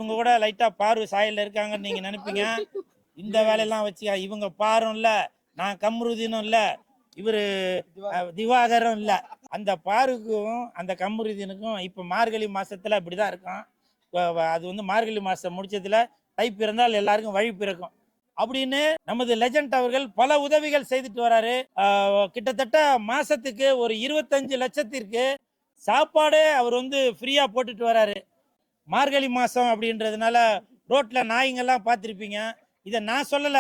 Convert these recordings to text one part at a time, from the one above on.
இவங்க கூட லைட்டா பார்வை சாயல்ல இருக்காங்கன்னு நீங்க நினைப்பீங்க. இந்த வேலையெல்லாம் வச்சு இவங்க பாரும் இல்ல, நான் கம்ருதீனும் இல்ல, இவரு திவாகரும் இல்ல. அந்த பாருக்கும் அந்த கம்ருதீனுக்கும் இப்ப மார்கழி மாசத்துல இப்படிதான் இருக்கும். அது வந்து மார்கழி மாசம் முடிச்சதுல தை பிறந்தால் எல்லாருக்கும் வழி பிறக்கும் அப்படின்னு நமது லெஜண்ட் அவர்கள் பல உதவிகள் செய்துட்டு வராரு. கிட்டத்தட்ட மாசத்துக்கு ஒரு 25 லட்சத்திற்கு சாப்பாடே அவர் வந்து ஃப்ரீயா போட்டுட்டு வராரு. மார்கழி மாசம் அப்படின்றதுனால ரோட்ல நாய்ங்கெல்லாம் பார்த்துருப்பீங்க. இதை நான் சொல்லல,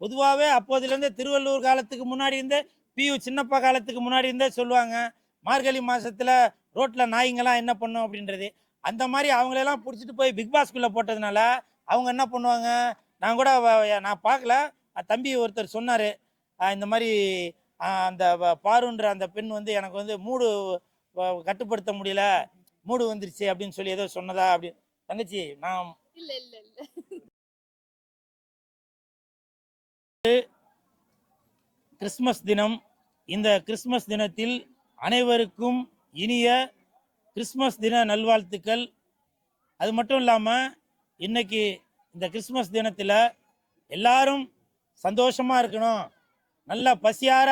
பொதுவாகவே அப்போதுலேருந்து திருவள்ளூர் காலத்துக்கு முன்னாடி இருந்தே பியு சின்னப்பா காலத்துக்கு முன்னாடி இருந்தே சொல்லுவாங்க, மார்கழி மாசத்துல ரோட்ல நாய்ங்கெல்லாம் என்ன பண்ணும் அப்படின்றது. அந்த மாதிரி அவங்களெல்லாம் பிடிச்சிட்டு போய் பிக் பாஸ்குள்ள போட்டதுனால அவங்க என்ன பண்ணுவாங்க, நான் கூட நான் பார்க்கல, தம்பி ஒருத்தர் சொன்னார், இந்த மாதிரி அந்த பாருன்ற அந்த பெண் வந்து எனக்கு வந்து மூடு கட்டுப்படுத்த முடியல, மூடு வந்துருச்சு அப்படின்னு சொல்லி ஏதோ சொன்னதா அப்படின்னு. தங்கச்சி நான் இல்ல இல்ல இல்ல கிறிஸ்மஸ் தினம். இந்த கிறிஸ்மஸ் தினத்தில் அனைவருக்கும் இனிய கிறிஸ்மஸ் தின நல்வாழ்த்துக்கள். அது மட்டும் இல்லாமல் இன்னைக்கு இந்த கிறிஸ்மஸ் தினத்தில் எல்லாரும் சந்தோஷமாக இருக்கணும், நல்ல பசியார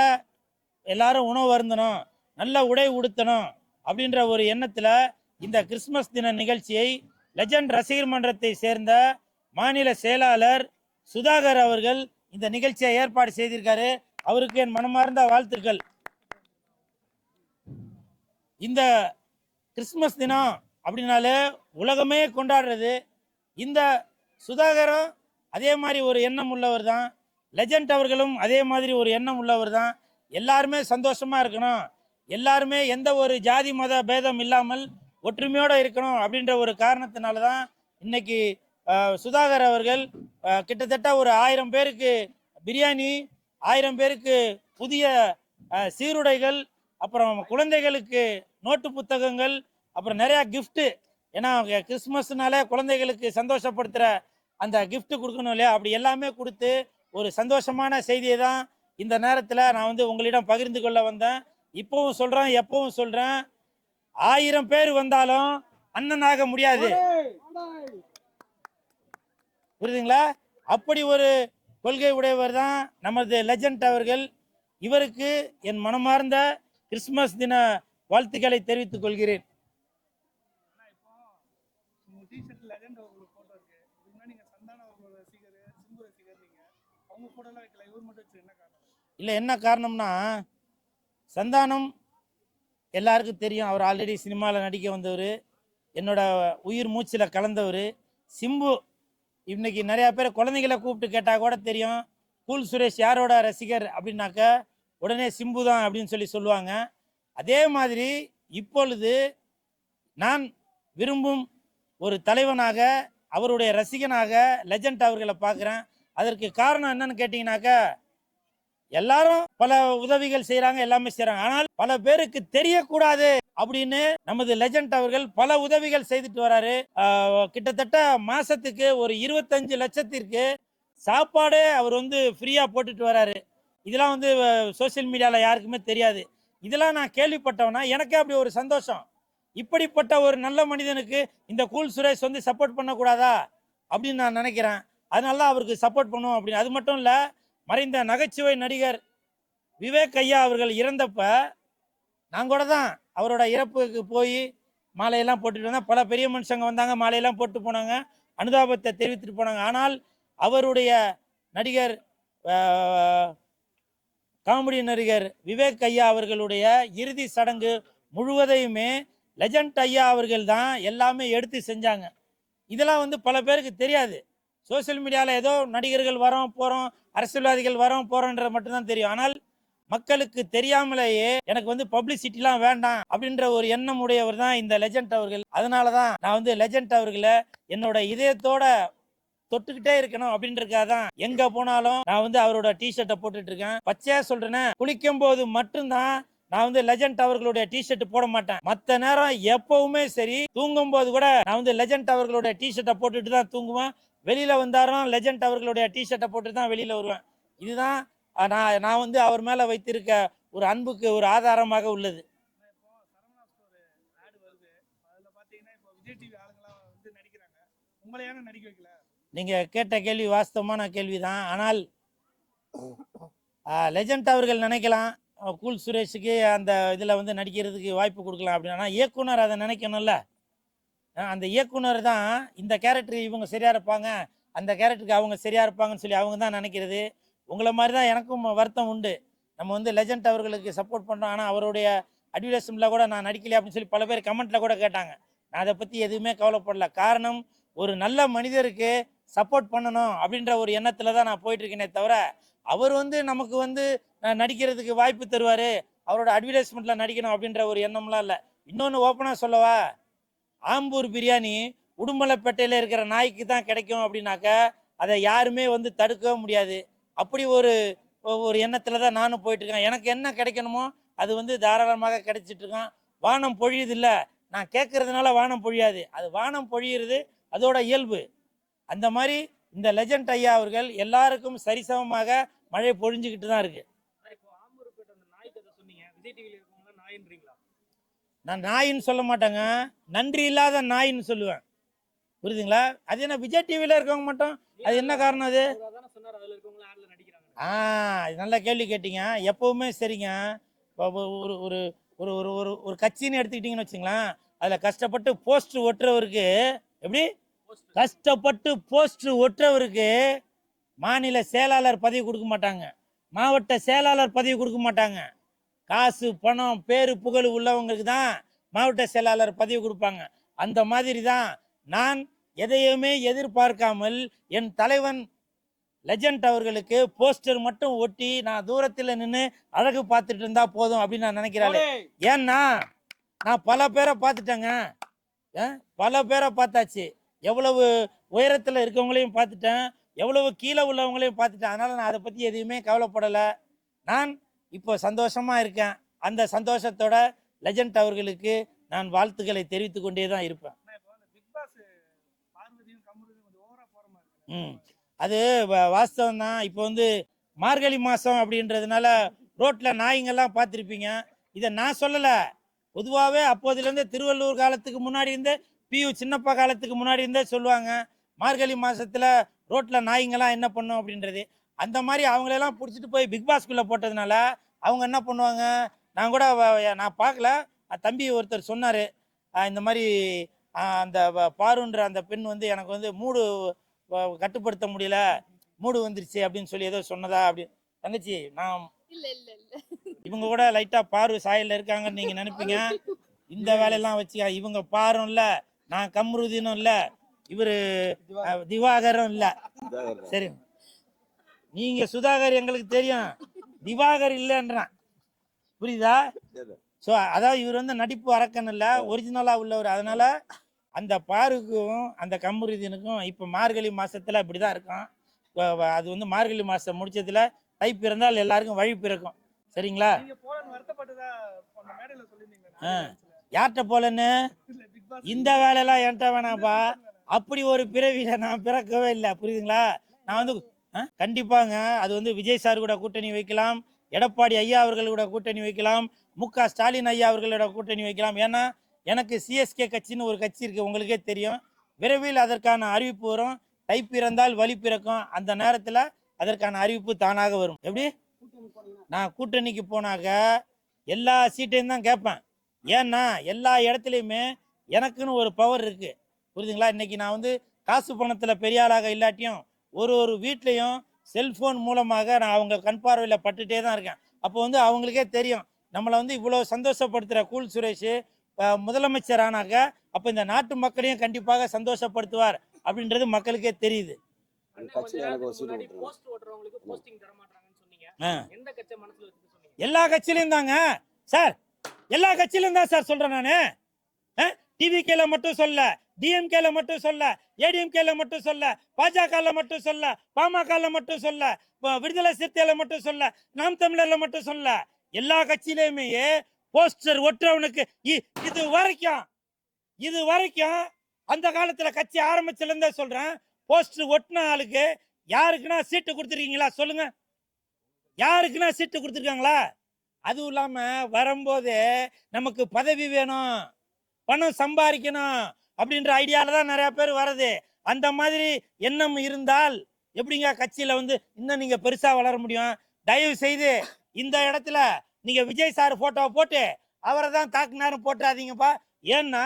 எல்லாரும் உணவு அருந்தணும், நல்ல உடை உடுத்தணும் அப்படின்ற ஒரு எண்ணத்தில் இந்த கிறிஸ்மஸ் தின நிகழ்ச்சியை லெஜண்ட் ரசிகர் மன்றத்தை சேர்ந்த மாநில செயலாளர் சுதாகர் அவர்கள் இந்த நிகழ்ச்சியை ஏற்பாடு செய்திருக்காரு. அவருக்கு என் மனமார்ந்த வாழ்த்துக்கள். இந்த கிறிஸ்மஸ் தினம் அப்படின்னாலே உலகமே கொண்டாடுறது. இந்த சுதாகரும் அதே மாதிரி ஒரு எண்ணம் உள்ளவர் தான், லெஜண்ட் அவர்களும் அதே மாதிரி ஒரு எண்ணம் உள்ளவர் தான். எல்லாருமே சந்தோஷமா இருக்கணும், எல்லாருமே எந்த ஒரு ஜாதி மத பேதம் இல்லாமல் ஒற்றுமையோடு இருக்கணும் அப்படின்ற ஒரு காரணத்தினால தான் இன்னைக்கு சுதாகர் அவர்கள் கிட்டத்தட்ட ஒரு 1000 பேருக்கு பிரியாணி, 1000 பேருக்கு புதிய சீருடைகள், அப்புறம் குழந்தைகளுக்கு நோட்டு புத்தகங்கள், அப்புறம் நிறையா கிஃப்ட்டு. ஏன்னா கிறிஸ்மஸ்னாலே குழந்தைகளுக்கு சந்தோஷப்படுத்துகிற அந்த கிஃப்ட் கொடுக்கணும் இல்லையா, அப்படி எல்லாமே கொடுத்து ஒரு சந்தோஷமான செய்தியை தான் இந்த நேரத்தில் நான் வந்து உங்களிடம் பகிர்ந்து கொள்ள வந்தேன். இப்பவும் சொல்கிறேன், எப்பவும் சொல்கிறேன், 1000 பேர் வந்தாலும் அண்ணனாக முடியாது, புரியுதுங்களா? அப்படி ஒரு கொள்கை உடையவர் தான் நமது லெஜண்ட் அவர்கள். இவருக்கு என் மனமார்ந்த கிறிஸ்துமஸ் தின வாழ்த்துக்களை தெரிவித்துக் கொள்கிறேன். இல்லை, என்ன காரணம்னா, சந்தானம் எல்லாருக்கும் தெரியும், அவர் ஆல்ரெடி சினிமாவில் நடிக்க வந்தவர், என்னோட உயிர் மூச்சில் கலந்தவர். சிம்பு இன்னைக்கு நிறையா பேர் குழந்தைகளை கூப்பிட்டு கேட்டால் கூட தெரியும், கூல் சுரேஷ் யாரோட ரசிகர் அப்படின்னாக்க உடனே சிம்பு தான் அப்படின்னு சொல்லி சொல்லுவாங்க. அதே மாதிரி இப்பொழுது நான் விரும்பும் ஒரு தலைவனாக, அவருடைய ரசிகனாக லெஜண்ட் அவர்களை பார்க்குறேன். அதற்கு காரணம் என்னன்னு கேட்டிங்கனாக்கா, எல்லாரும் பல உதவிகள் செய்கிறாங்க, எல்லாமே செய்கிறாங்க, ஆனால் பல பேருக்கு தெரியக்கூடாது அப்படின்னு நமது லெஜண்ட் அவர்கள் பல உதவிகள் செய்துட்டு வராரு. கிட்டத்தட்ட மாசத்துக்கு ஒரு 25 லட்சத்திற்கு சாப்பாடே அவர் வந்து ஃப்ரீயா போட்டுட்டு வராரு. இதெல்லாம் வந்து சோசியல் மீடியால யாருக்குமே தெரியாது. இதெல்லாம் நான் கேள்விப்பட்டவனா எனக்கே அப்படி ஒரு சந்தோஷம். இப்படிப்பட்ட ஒரு நல்ல மனிதனுக்கு இந்த கூல் சுரேஷ் வந்து சப்போர்ட் பண்ணக்கூடாதா அப்படின்னு நான் நினைக்கிறேன். அதனால தான் அவருக்கு சப்போர்ட் பண்ணுவோம் அப்படின்னு. அது மட்டும் இல்லை, மறைந்த நகைச்சுவை நடிகர் விவேக் ஐயா அவர்கள் இறந்தப்ப நான் கூட தான் அவரோட இறப்புக்கு போய் மாலையெல்லாம் போட்டுட்டு வந்தேன். பல பெரிய மனுஷங்க வந்தாங்க, மாலையெல்லாம் போட்டு போனாங்க, அனுதாபத்தை தெரிவித்துட்டு போனாங்க. ஆனால் அவருடைய நடிகர் காமெடி நடிகர் விவேக் ஐயா அவர்களுடைய இறுதி சடங்கு முழுவதையுமே லெஜண்ட் ஐயா அவர்கள் தான் எல்லாமே எடுத்து செஞ்சாங்க. இதெல்லாம் வந்து பல பேருக்கு தெரியாது. சோசியல் மீடியாவில் ஏதோ நடிகர்கள் வரோம் போகிறோம், அரசியல்வாதிகள் வரோம் போகிறோன்றது மட்டும்தான் தெரியும். ஆனால் மக்களுக்கு தெரியாமலேயே எனக்கு வந்து பப்ளிசிட்டிலாம் வேண்டாம் அப்படின்ற ஒரு எண்ணம் உடையவர் தான் இந்த லெஜண்ட் அவர்கள். அதனால தான் நான் வந்து லெஜண்ட் அவர்களை என்னோட இதயத்தோட தொட்டுக்கிட்டே இருக்கணும் அப்படின்றதுக்காக தான் எங்க போனாலும் நான் வந்து அவரோட டிஷர்ட்டை போட்டுட்டு இருக்கேன். பச்சையா சொல்றேன், குளிக்கும் போது மட்டும்தான் நான் வந்து லெஜண்ட் அவர்களுடைய டிஷர்ட் போட மாட்டேன். மற்ற நேரம் எப்பவுமே சரி, தூங்கும் போது கூட நான் வந்து லெஜண்ட் அவர்களுடைய டிஷர்ட்டை போட்டுட்டு தான் தூங்குவேன். வெளியில வந்தாரும் லெஜண்ட் அவர்களுடைய டிஷர்ட்டை போட்டு தான் வெளியில வருவேன். இதுதான் நான் வந்து அவர் மேல வைத்திருக்க ஒரு அன்புக்கு ஒரு ஆதாரமாக உள்ளது. நீங்க கேட்ட கேள்வி வாஸ்தவமான கேள்விதான். ஆனால் லெஜண்ட் அவர்கள் நினைக்கலாம் கூல் சுரேஷுக்கு அந்த இதில் வந்து நடிக்கிறதுக்கு வாய்ப்பு கொடுக்கலாம் அப்படின்னு. ஆனால் இயக்குனர் அதை நினைக்கணும்ல. அந்த இயக்குனர் தான் இந்த கேரக்டர் இவங்க சரியா இருப்பாங்க, அந்த கேரக்டருக்கு அவங்க சரியா இருப்பாங்கன்னு சொல்லி அவங்க தான் நினைக்கிறது. உங்களை மாதிரி தான் எனக்கும் வருத்தம் உண்டு. நம்ம வந்து லெஜண்ட் அவர்களுக்கு சப்போர்ட் பண்ணுறோம், ஆனால் அவருடைய அட்வர்டைஸ்மெண்ட்டில் கூட நான் நடிக்கலையே அப்படின்னு சொல்லி பல பேர் கமெண்ட்டில் கூட கேட்டாங்க. நான் அதை பற்றி எதுவுமே கவலைப்படல. காரணம், ஒரு நல்ல மனிதருக்கு சப்போர்ட் பண்ணணும் அப்படின்ற ஒரு எண்ணத்தில் தான் நான் போயிட்டுருக்கேனே தவிர, அவர் வந்து நமக்கு வந்து நடிக்கிறதுக்கு வாய்ப்பு தருவார், அவரோட அட்வர்டைஸ்மெண்ட்டில் நடிக்கணும் அப்படின்ற ஒரு எண்ணம்லாம் இல்லை. இன்னொன்று ஓப்பனாக சொல்லவா, ஆம்பூர் பிரியாணி உடுமலைப்பேட்டையில் இருக்கிற நாய்க்கு தான் கிடைக்கும் அப்படின்னாக்க அதை யாருமே வந்து தடுக்கவே முடியாது. அப்படி ஒரு ஒரு எண்ணத்தில் தான் நானும் போயிட்டுருக்கேன். எனக்கு என்ன கிடைக்கணுமோ அது வந்து தாராளமாக கிடைச்சிட்ருக்கான். வானம் பொழியுது இல்லை, நான் கேட்கறதுனால வானம் பொழியாது, அது வானம் பொழியிறது அதோட இயல்பு. அந்த மாதிரி இந்த லெஜண்ட் ஐயா அவர்கள் எல்லாருக்கும் சரிசமமாக மழை பொழிஞ்சுக்கிட்டு தான் இருக்கு. நான் நாயின்னு சொல்ல மாட்டேங்க, நன்றி இல்லாத நாயின்னு சொல்லுவேன். புரியுதுங்களா? அது என்ன விஜய் டிவியில் இருக்கவங்க மட்டும், அது என்ன காரணம்? அது நல்ல கேள்வி கேட்டீங்க. எப்பவுமே சரிங்க, ஒரு ஒரு ஒரு ஒரு ஒரு ஒரு கட்சின்னு எடுத்துக்கிட்டீங்கன்னு வச்சுங்களேன், அதில் கஷ்டப்பட்டு போஸ்டர் ஒட்டுறவருக்கு, எப்படி கஷ்டப்பட்டு போஸ்டர் ஒட்டுறவருக்கு மாநில செயலாளர் பதவி கொடுக்க மாட்டாங்க, மாவட்ட செயலாளர் பதவி கொடுக்க மாட்டாங்க. காசு பணம் பேரு புகழ் உள்ளவங்களுக்கு தான் மாவட்ட செயலாளர் பதவி கொடுப்பாங்க. அந்த மாதிரி தான் நான் எதையுமே எதிர்பார்க்காமல் என் தலைவன் லெஜண்ட் அவர்களுக்கு போஸ்டர் மட்டும் ஒட்டி நான் தூரத்தில் நின்று அழகு பார்த்துட்டு இருந்தா போதும் அப்படின்னு நான் நினைக்கிறேன். ஏன்னா நான் பல பேரை பார்த்துட்டேங்க, பல பேரை பார்த்தாச்சு. எவ்வளவு உயரத்தில் இருக்கவங்களையும் பார்த்துட்டேன், எவ்வளவு கீழே உள்ளவங்களையும் பார்த்துட்டேன். அதனால நான் அதை பற்றி எதுவுமே கவலைப்படலை. நான் இப்போ சந்தோஷமா இருக்கேன். அந்த சந்தோஷத்தோட லெஜண்ட் அவர்களுக்கு நான் வாழ்த்துக்களை தெரிவித்துக் கொண்டே தான் இருப்பேன். அது வாஸ்தவம் தான். இப்போ வந்து மார்கழி மாதம் அப்படின்றதுனால ரோட்டில் நாய்ங்கெல்லாம் பார்த்துருப்பீங்க. இதை நான் சொல்லலை, பொதுவாகவே அப்போதுலேருந்து திருவள்ளூர் காலத்துக்கு முன்னாடி இருந்தே, பியு சின்னப்பா காலத்துக்கு முன்னாடி இருந்தே சொல்லுவாங்க, மார்கழி மாதத்தில் ரோட்டில் நாய்ங்கெல்லாம் என்ன பண்ணும் அப்படின்றது. அந்த மாதிரி அவங்களெல்லாம் பிடிச்சிட்டு போய் பிக் பாஸ்குள்ளே போட்டதுனால அவங்க என்ன பண்ணுவாங்க, நான் கூட நான் பார்க்கல, தம்பி ஒருத்தர் சொன்னார், இந்த மாதிரி அந்த பாருன்ற அந்த பெண் வந்து எனக்கு வந்து மூடு கட்டுப்படுத்த முடியல, மூடு வந்துருச்சு அப்படின்னு சொல்லி ஏதோ சொன்னதா அப்படி. தங்கச்சி, நான் இவங்க கூட லைட்டா பாரு சாயல்ல இருக்காங்கன்னு நீங்க நினைப்பீங்க. இந்த வேலையெல்லாம் வச்சு இவங்க பாரும் இல்ல, நான் கம்ருதீனும் இல்ல, இவரு திவாகரும் இல்ல. சரி, நீங்க சுதாகர் எங்களுக்கு தெரியும், திவாகர் இல்லைன்றான், புரியுதா? ஸோ அதாவது இவர் வந்து நடிப்பு அரக்கன் இல்லை, ஒரிஜினலாக உள்ளவர். அதனால அந்த பாருக்கும் அந்த கம்ருதீனுக்கும் இப்போ மார்கழி மாசத்துல இப்படிதான் இருக்கும். அது வந்து மார்கழி மாசம் முடிச்சதுல தை பிறந்தால் எல்லாருக்கும் வழி பிறக்கும். சரிங்களா? யார்கிட்ட போலன்னு இந்த வேலையெல்லாம் என்கிட்ட வேணாப்பா. அப்படி ஒரு பிறவியில நான் பிறக்கவே இல்லை, புரியுதுங்களா? நான் வந்து கண்டிப்பாங்க அது வந்து விஜய் சார் கூட கூட்டணி வைக்கலாம், எடப்பாடி ஐயா அவர்கள் கூட கூட்டணி வைக்கலாம், முக ஸ்டாலின் ஐயா அவர்களோட கூட்டணி வைக்கலாம். ஏன்னா எனக்கு சிஎஸ்கே கட்சின்னு ஒரு கட்சி இருக்கு, உங்களுக்கே தெரியும். விரைவில் அதற்கான அறிவிப்பு வரும். தை பிறந்தால் வழி பிறக்கும். அந்த நேரத்தில் அதற்கான அறிவிப்பு தானாக வரும். எப்படி? நான் கூட்டணிக்கு போனாக்க எல்லா சீட்டையும் தான் கேட்பேன். ஏன்னா எல்லா இடத்துலையுமே எனக்குன்னு ஒரு பவர் இருக்கு, புரியுதுங்களா? இன்னைக்கு நான் வந்து காசு பணத்தில் பெரிய ஆளாக இல்லாட்டியும் ஒரு வீட்லையும் செல்போன் மூலமாக நான் அவங்க கண் பார்வையில் பட்டுட்டே தான் இருக்கேன். அப்போ வந்து அவங்களுக்கே தெரியும் நம்மளை வந்து இவ்வளோ சந்தோஷப்படுத்துகிற கூல் சுரேஷ் முதலமைச்சர் ஆனாக்க அப்போ இந்த நாட்டு மக்களையும் கண்டிப்பாக சந்தோஷப்படுத்துவார் அப்படின்றது மக்களுக்கே தெரியுது. எல்லா கட்சியிலும் தாங்க சார், எல்லா கட்சியிலும் தான் சார் சொல்றேன் நானு. டிவிகேல மட்டும் சொல்ல, டிஎம்கேல மட்டும் சொல்ல, ஏடிஎம்கேல மட்டும் சொல்ல, பாஜகல மட்டும் சொல்ல, பாமகல மட்டும் சொல்ல, விடுதலை சிறுத்தையில மட்டும் சொல்ல, நாம் தமிழர்ல மட்டும் சொல்ல, எல்லா கட்சியிலுமே போஸ்டர் ஒட்டுறவனுக்கு இது வரைக்கும் அந்த காலத்துல கட்சி ஆரம்பிச்சதுல இருந்தே சொல்றேன், போஸ்டர் ஒட்டின ஆளுக்கு யாருக்குன்னா சீட்டு கொடுத்துருக்கீங்களா சொல்லுங்க? யாருக்குன்னா சீட்டு கொடுத்துருக்காங்களா? அதுவும் இல்லாம வரும்போது நமக்கு பதவி வேணும், பணம் சம்பாதிக்கணும் அப்படின்ற ஐடியால தான் நிறைய பேர் வருது. அந்த மாதிரி எண்ணம் இருந்தால் எப்படிங்க கட்சியில வந்து இன்னும் நீங்க பெருசா வளர முடியும்? தயவு செய்து இந்த இடத்துல நீங்க விஜய் சார் போட்டோ போட்டு அவரை தான் தாக்குனாரும் போட்டுறாதீங்கப்பா. ஏன்னா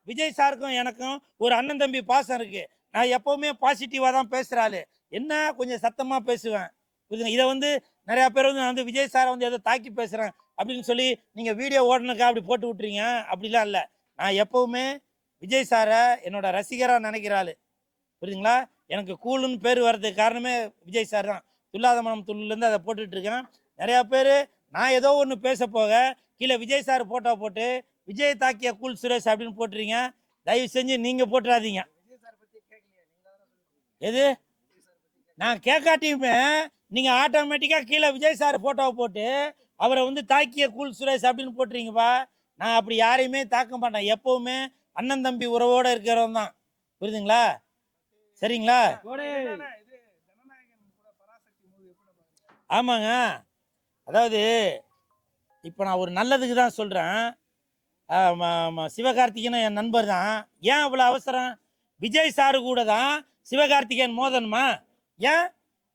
விஜய் சாருக்கும் எனக்கும் ஒரு அண்ணன் தம்பி பாசம் இருக்கு. நான் எப்பவுமே பாசிட்டிவா தான் பேசுறாரு. என்ன கொஞ்சம் சத்தமா பேசுவேன். புரியுதுங்க? இதை வந்து நிறைய பேர் வந்து நான் வந்து விஜய் சாரை வந்து எதை தாக்கி பேசுறேன் அப்படின்னு சொல்லி நீங்க வீடியோ ஓடனுக்கா அப்படி போட்டு விட்டுறீங்க. அப்படிலாம் இல்லை. நான் எப்பவுமே விஜய் சாரை என்னோட ரசிகரா நினைக்கிறாள். புரியுதுங்களா? எனக்கு கூலுன்னு பேர் வர்றதுக்கு காரணமே விஜய் சார் தான். துல்லாத மனம் துள்ளுலேருந்து அதை போட்டுட்டு இருக்கேன். நிறையா பேர் நான் ஏதோ ஒன்று பேச போக கீழே விஜய் சார் போட்டோ போட்டு விஜய் தாக்கிய கூல் சுரேஷ் அப்படின்னு போட்டுறீங்க. தயவு செஞ்சு நீங்கள் போட்டுறாதீங்க. எது நான் கேட்காட்டியுமே நீங்கள் ஆட்டோமேட்டிக்காக கீழே விஜய் சார் போட்டோவை போட்டு அவரை வந்து தாக்கிய கூல் சுரேஷ் அப்படின்னு போட்டுறீங்கப்பா. நான் அப்படி யாரையுமே தாக்க மாட்டேன். எப்பவுமே அண்ணன் தம்பி உறவோடு இருக்கிறவன் தான். புரியுதுங்களா? சரிங்களா? ஆமாங்க. அதாவது இப்போ நான் ஒரு நல்லதுக்கு தான் சொல்கிறேன். சிவகார்த்திகேயன் என் நண்பர் தான். ஏன் அவ்வளோ அவசரம்? விஜய் சாரு கூட தான் சிவகார்த்திகேயன் மோதணுமா? ஏன்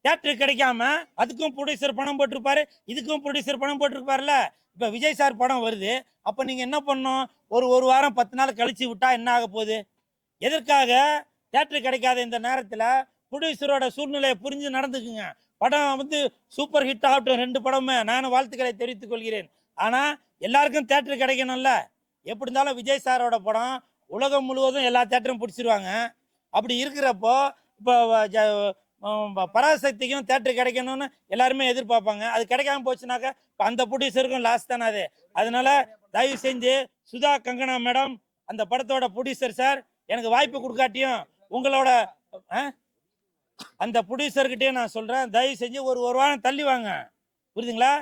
தேட்டருக்கு கிடைக்காம அதுக்கும் ப்ரொடியூசர் பணம் போட்டிருப்பாரு, இதுக்கும் ப்ரொடியூசர் பணம் போட்டிருப்பாருல்ல. இப்போ விஜய் சார் படம் வருது, அப்போ நீங்கள் என்ன பண்ணணும்? ஒரு வாரம் 10 நாள் கழிச்சு விட்டா என்ன ஆக போகுது? எதற்காக தேட்டர் கிடைக்காத இந்த நேரத்தில் ப்ரொடியூசரோட சூழ்நிலையை புரிஞ்சு நடந்துக்குங்க. படம் வந்து சூப்பர் ஹிட் ஆகட்டும் 2 படமே. நானும் வாழ்த்துக்களை தெரிவித்துக் கொள்கிறேன். ஆனால் எல்லாருக்கும் தேட்டர் கிடைக்கணும்ல. எப்படி இருந்தாலும் விஜய் சாரோட படம் உலகம் முழுவதும் எல்லா தேட்டரும் பிடிச்சிருவாங்க. அப்படி இருக்கிறப்போ இப்போ பராசக்திக்கும் தேட்டர் கிடைக்கணும்னு எல்லாருமே எதிர்பார்ப்பாங்க. அது கிடைக்காம போச்சுனாக்கா இப்போ அந்த ப்ரொடியூசருக்கும் லாஸ் தானே அது. அதனால தயவு செஞ்சு சுதா கங்கனா மேடம் அந்த படத்தோட ப்ரொடியூசர் சார் எனக்கு வாய்ப்பு கொடுக்காட்டியும் உங்களோட அந்த ப்ரொடியூசர்கிட்டே நான் சொல்றேன், தயவு செஞ்சு ஒரு வாரம் தள்ளி வாங்க. புரியுதுங்களா?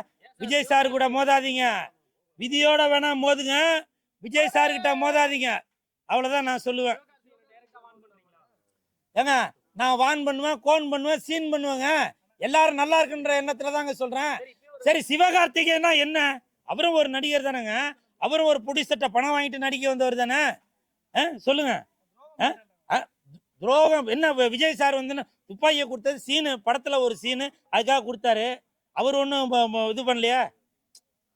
விஜய் சார் கூட மோதாதீங்க. விதியோட வேணா மோதுங்க, விஜய் சார் கிட்ட மோதாதீங்க. அவ்வளவுதான் நான் சொல்லுவேன். ஏங்க நான் வான் பண்ணுவேன், கோன் பண்ணுவேன், சீன் பண்ணுவேங்க. எல்லாரும் நல்லா இருக்குன்ற எண்ணத்துல தாங்க சொல்றேன். சரி சிவகார்த்திகேயனா என்ன? அவரும் ஒரு நடிகர் தானேங்க. அவரும் ஒரு ப்ரொடியூசர்ட்ட பணம் வாங்கிட்டு நடிக்க வந்தவர் தானே. சொல்லுங்க. துரோகம் என்ன? விஜய் சார் வந்து துப்பாக்கியை கொடுத்தது சீனு, படத்துல ஒரு சீனு, அதுக்காக கொடுத்தாரு. அவர் ஒன்றும் இது பண்ணலையா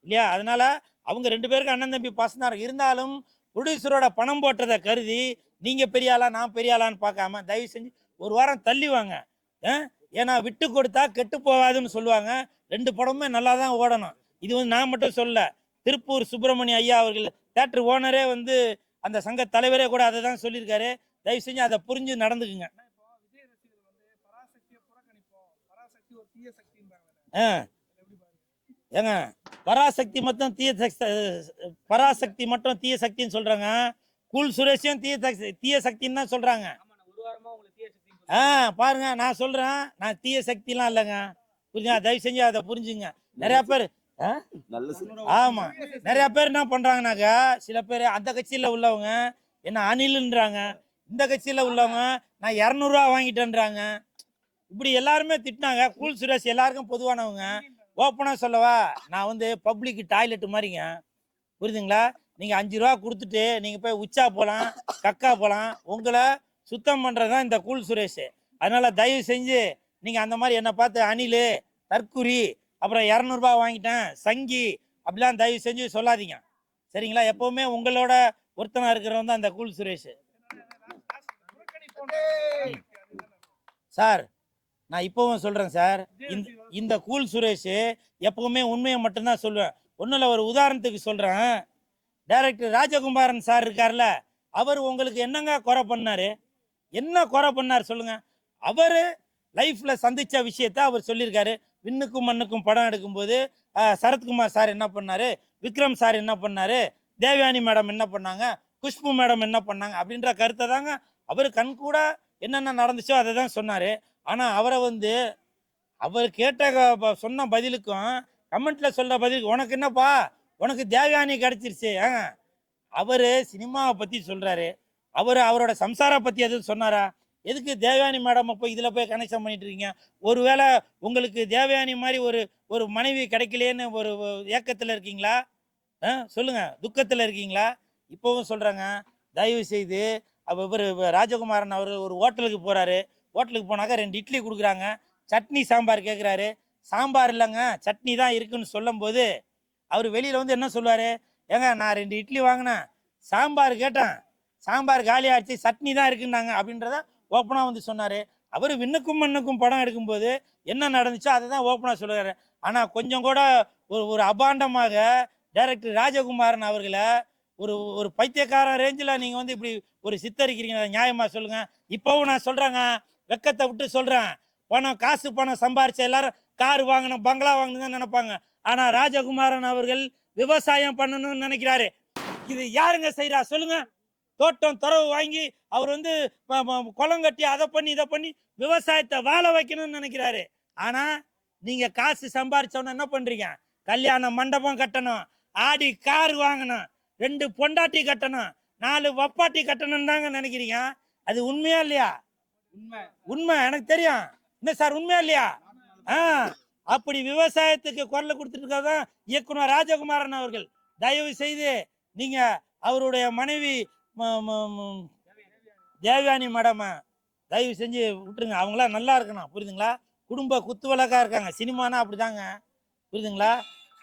இல்லையா? அதனால அவங்க 2 பேருக்கு அண்ணன் தம்பி பாசம் இருந்தாலும் ப்ரொடியூசரோட பணம் போட்டதை கருதி நீங்க பெரிய ஆளா நான் பெரிய ஆளான்னு பார்க்காம தயவு செஞ்சு ஒரு வாரம் தள்ளி வாங்க. ஏன்னா விட்டு கொடுத்தா கெட்டு போகாதுன்னு சொல்லுவாங்க. 2 படமுமே நல்லா தான் ஓடணும். இது வந்து நான் மட்டும் சொல்ல, திருப்பூர் சுப்பிரமணிய ஐயா அவர்கள் தேட்டர் ஓனரே வந்து அந்த சங்க தலைவரே கூட அதை தான் சொல்லியிருக்காரு. தயவு செஞ்சு அதை புரிஞ்சு நடந்துக்குங்க. ஏங்க பராசக்தி மட்டும் பராசக்தி மட்டும் தீய சக்தின்னு சொல்றாங்க. கூல் சுரேஷையும் தீய சக்தின்னு தான் சொல்றாங்க. பாருங்க நான் சொல்றேன், நான் தீய சக்திலாம் இல்லைங்க. புரியுங்க? தயவு செஞ்சு அதை புரிஞ்சுங்க. நிறைய பேர் ஆமா நிறைய பேர் என்ன பண்றாங்கனாக்கா, சில பேர் அந்த கட்சியில உள்ளவங்க என்ன அணில்ன்றாங்க, இந்த கட்சியில உள்ளவங்க நான் 200 ரூபா வாங்கிட்டேன்றாங்க. இப்படி எல்லாருமே திட்டினாங்க. கூல் சுரேஷ் எல்லாருக்கும் பொதுவானவங்க. ஓப்பனா சொல்லவா, நான் வந்து பப்ளிக் டாய்லெட் மாதிரிங்க. புரியுதுங்களா? நீங்க 5 ரூபா கொடுத்துட்டு நீங்க போய் உச்சா போகலாம், கக்கா போகலாம். உங்களை சுத்தம் பண்றதுதான் இந்த கூல் சுரேஷ். அதனால தயவு செஞ்சு நீங்க அந்த மாதிரி என்னை பார்த்து அணில், தற்குறி, அப்புறம் 200 ரூபா வாங்கிட்டேன், சங்கி அப்படிலாம் தயவு செஞ்சு சொல்லாதீங்க. சரிங்களா? எப்பவுமே உங்களோட ஒருத்தனா இருக்கிறவன் தான் அந்த கூல் சுரேஷ். சார் நான் இப்பவும் சொல்றேன் சார், இந்த கூல் சுரேஷ் எப்பவுமே உண்மையை மட்டும்தான் சொல்லுவேன். ஒன்றும் இல்லை, ஒரு உதாரணத்துக்கு சொல்றேன். டைரக்டர் ராஜகுமாரன் சார் இருக்கார்ல, அவர் உங்களுக்கு என்னங்க குறை பண்ணாரு? என்ன குறை பண்ணார் சொல்லுங்க? அவரு லைஃப்ல சந்திச்ச விஷயத்த அவர் சொல்லியிருக்காரு. விண்ணுக்கும் மண்ணுக்கும் படம் எடுக்கும்போது சரத்குமார் சார் என்ன பண்ணாரு, விக்ரம் சார் என்ன பண்ணாரு, தேவயானி மேடம் என்ன பண்ணாங்க, குஷ்பு மேடம் என்ன பண்ணாங்க அப்படின்ற கருத்தை தாங்க அவர் கண் கூட என்னென்ன நடந்துச்சோ அதை தான் சொன்னாரு. ஆனா அவரை வந்து அவர் கேட்ட சொன்ன பதிலுக்கும் கமெண்ட்ல சொல்ற பதிலுக்கு உனக்கு என்னப்பா, உனக்கு தேவயானி கிடைச்சிருச்சு. அவரு சினிமாவை பத்தி சொல்றாரு. அவரோட சம்சார பத்தி எதுவும் சொன்னாரா? எதுக்கு தேவயானி மேடம் போய் இதுல போய் கனெக்ஷன் பண்ணிட்டு இருக்கீங்க? ஒருவேளை உங்களுக்கு தேவயானி மாதிரி ஒரு மனைவி கிடைக்கலேன்னு ஒரு ஏக்கத்துல இருக்கீங்களா? சொல்லுங்க, துக்கத்துல இருக்கீங்களா? இப்பவும் சொல்றாங்க, தயவு செய்து இவர் ராஜகுமாரன் அவர்கள் ஒரு ஹோட்டலுக்கு போறாரு. ஹோட்டலுக்கு போனாக்க 2 இட்லி கொடுக்குறாங்க. சட்னி சாம்பார் கேட்குறாரு. சாம்பார் இல்லைங்க சட்னி தான் இருக்குன்னு சொல்லும் போது அவர் வெளியில வந்து என்ன சொல்லுவாரு, ஏங்க நான் 2 இட்லி வாங்கினேன், சாம்பார் கேட்டேன், சாம்பார் காலி ஆயிடுச்சு, சட்னி தான் இருக்குன்னாங்க அப்படின்றத ஓப்பனா வந்து சொன்னாரு. அவர் விண்ணுக்கும் மண்ணுக்கும் படம் எடுக்கும்போது என்ன நடந்துச்சோ அதை தான் ஓப்பனா சொல்லுவாரு. ஆனா கொஞ்சம் கூட ஒரு அபாண்டமாக டைரக்டர் ராஜகுமாரன் அவர்களை ஒரு ஒரு பைத்தியக்கார ரேஞ்சில் நீங்க வந்து இப்படி ஒரு சித்தரிக்கிறீங்க, நியாயமா சொல்லுங்க. இப்பவும் நான் சொல்றேங்க, வெக்கத்தை விட்டு சொல்றேன், காசு பணம் சம்பாரிச்ச எல்லாரும் கார் வாங்கணும் பங்களா வாங்கணும் தான் நினைப்பாங்க. ஆனா ராஜகுமாரன் அவர்கள் விவசாயம் பண்ணணும்னு நினைக்கிறாரு. இது யாருங்க செய்யறா சொல்லுங்க? தோட்டம் துறவு வாங்கி அவர் வந்து குளம் கட்டி அதை பண்ணி இதை பண்ணி விவசாயத்தை வாழ வைக்கணும்னு நினைக்கிறாரு. ஆனா நீங்க காசு சம்பாரிச்சவன என்ன பண்றீங்க? கல்யாண மண்டபம் கட்டணும், ஆடி கார் வாங்கணும், 2 பொண்டாட்டி கட்டணும், 4 வப்பாட்டி கட்டணும் தாங்க நினைக்கிறீங்க. அது உண்மையா இல்லையா? உண்மை எனக்கு தெரியும். என்ன சார் உண்மையா இல்லையா? அப்படி விவசாயத்துக்கு குரல் கொடுத்துட்டு இயக்குனர் ராஜகுமாரன் அவர்கள். தயவு செய்து நீங்க அவருடைய மனைவி தேவயானி மேடம் தயவு செஞ்சு விட்டுருங்க. அவங்களாம் நல்லா இருக்கணும், புரியுதுங்களா? குடும்ப குத்துவிளக்கா இருக்காங்க. சினிமானா அப்படிதாங்க, புரியுதுங்களா?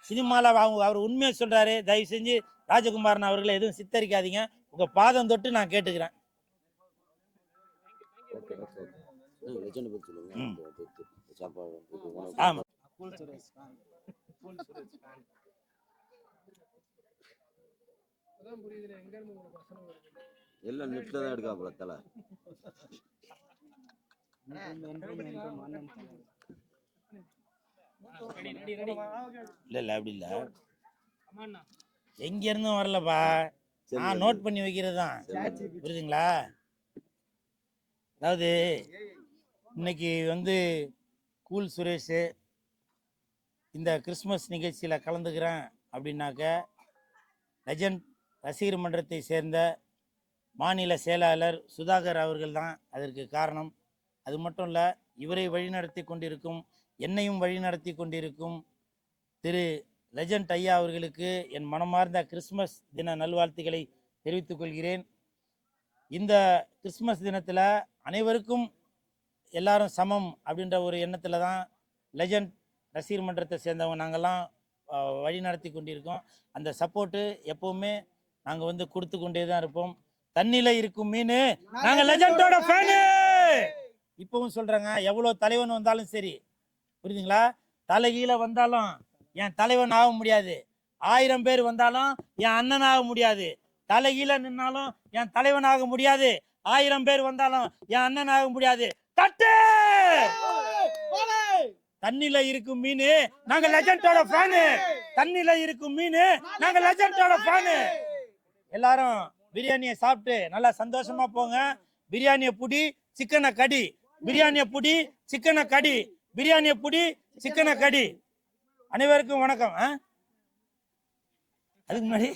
சினிமாவில் அவர் உண்மையை சொல்றாரு. தயவு செஞ்சு ராஜகுமாரன் அவர்களை எதுவும் சித்தரிக்காதீங்க. உங்க பாதம் தொட்டு நான் கேட்டுக்கிறேன். ஆமா எல்லாம் நெட்ல தான் எடுக்காப்ல தல. இல்ல அப்படி இல்ல, எங்க இருந்தும் வரலப்பா, நான் நோட் பண்ணி வைக்கிறது தான், புரியுதுங்களா? அதாவது இன்னைக்கு வந்து கூல் சுரேஷ் இந்த கிறிஸ்மஸ் நிகழ்ச்சியில் கலந்துக்கிறேன் அப்படின்னாக்க லெஜண்ட் ரசிகர் மன்றத்தை சேர்ந்த மாநில செயலாளர் சுதாகர் அவர்கள் தான் அதற்கு காரணம். அது மட்டும் இல்லை, இவரை வழிநடத்தி கொண்டிருக்கும், என்னையும் வழிநடத்தி கொண்டிருக்கும் திரு லெஜண்ட் ஐயா அவர்களுக்கு என் மனமார்ந்த கிறிஸ்மஸ் தின நல்வாழ்த்துக்களை தெரிவித்துக் கொள்கிறேன். இந்த கிறிஸ்மஸ் தினத்தில் அனைவருக்கும் எல்லாரும் சமம் அப்படின்ற ஒரு எண்ணத்தில் தான் லெஜண்ட் ரசிகர் மன்றத்தை சேர்ந்தவங்க நாங்கள்லாம் வழி நடத்தி கொண்டிருக்கோம். அந்த சப்போர்ட்டு எப்பவுமே நாங்கள் வந்து கொடுத்து கொண்டே தான் இருப்போம். தண்ணியில் இருக்கும் மீன் நாங்கள் லெஜண்டோட ஃபேனு. இப்பவும் சொல்கிறேங்க, எவ்வளோ தலைவன் வந்தாலும் சரி, புரியுதுங்களா? தலைகீழ வந்தாலும் என் தலைவன் ஆக முடியாது. 1000 பேர் வந்தாலும் என் அண்ணன் ஆக முடியாது. தலைகீழ நின்னாலும் என் தலைவன் ஆக முடியாது. 1000 பேர் வந்தாலும் என் அண்ணன் ஆக முடியாது. தட்டு! தண்ணில இருக்கும் மீன் நாங்க லெஜண்டோட ஃபேனு. தண்ணில இருக்கும் மீன் நாங்க லெஜண்டோட ஃபேனு. எல்லாரும் பிரியாணியை சாப்பிட்டு நல்லா சந்தோஷமா போங்க. பிரியாணியை புடி சிக்கனை கடி, பிரியாணியை புடி சிக்கனை கடி, பிரியாணியை புடி சிக்கனை கடி. அனைவருக்கும் வணக்கம். அதுக்கு முன்னாடி